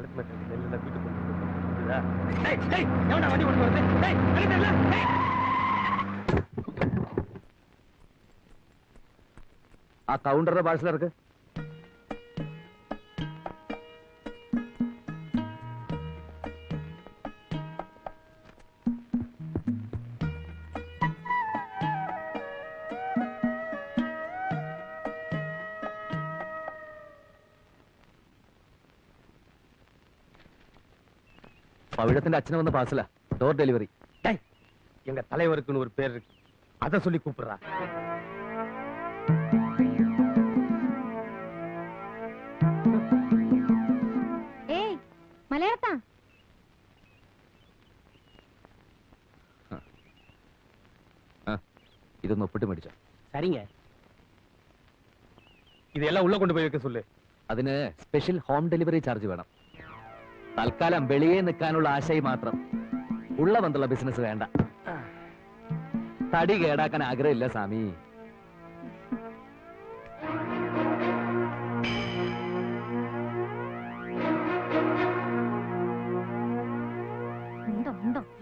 Collect பண்றது நெல்ல வீட்டுக்கு கொண்டு டேய் டேய் எவனா வண்டி கொண்டு வரது டேய் கலெக்டர்ல டேய் ആ കൗണ്ടറുടെ പാഴ്സൽ ഇറക്ക്. பவிழத்தின் அச்சனை வந்த பாசல டோர் டெலிவரி. எங்க தலைவருக்குன்னு ஒரு பேர் இருக்கு, அதை சொல்லி கூப்பிடுறா. ஏய் மலையாளத்தா, ഇതൊന്ന് ഒപ്പിട്ട് മേടിച്ചോ. சரிங்க, ഇതെല്ലാം ഉള്ള കൊണ്ടുപോയി വെക്ക சொல்லு. അതിന് സ്പെഷ്യൽ ഹോം ഡെലിവറി ചാർജ് വേണം. തൽക്കാലം വെളിയെ നിൽക്കാനുള്ള ആശയം മാത്രം. ഉള്ള ബന്ധുള്ള ബിസിനസ് വേണ്ട. തടി കേടാക്കാൻ ആഗ്രഹമില്ല സ്വാമി.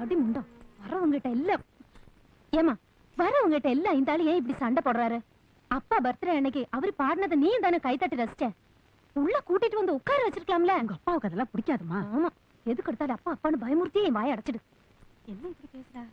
அடிமுண்டா வரவங்கிட்ட எல்லாம் ஏமா வரவங்கிட்ட எல்லாம் இந்த ஆளு ஏன் இப்படி சண்டை போடுறாரு? அப்பா பர்த்டே அன்னைக்கு அவரு பாடினதை நீ தானே கை தட்டி ரசிச்ச. உள்ள கூட்டிட்டு வந்து உட்கார வச்சிருக்கலாம்ல. உங்க அப்பாவுக்கு அதெல்லாம் பிடிக்காதுமா? ஆமா, எதுக்கு எடுத்தாலும் அப்பா அப்பான்னு பயமுறுத்தி என் வாயை அடைச்சிடு. என்ன இப்படி பேசுற?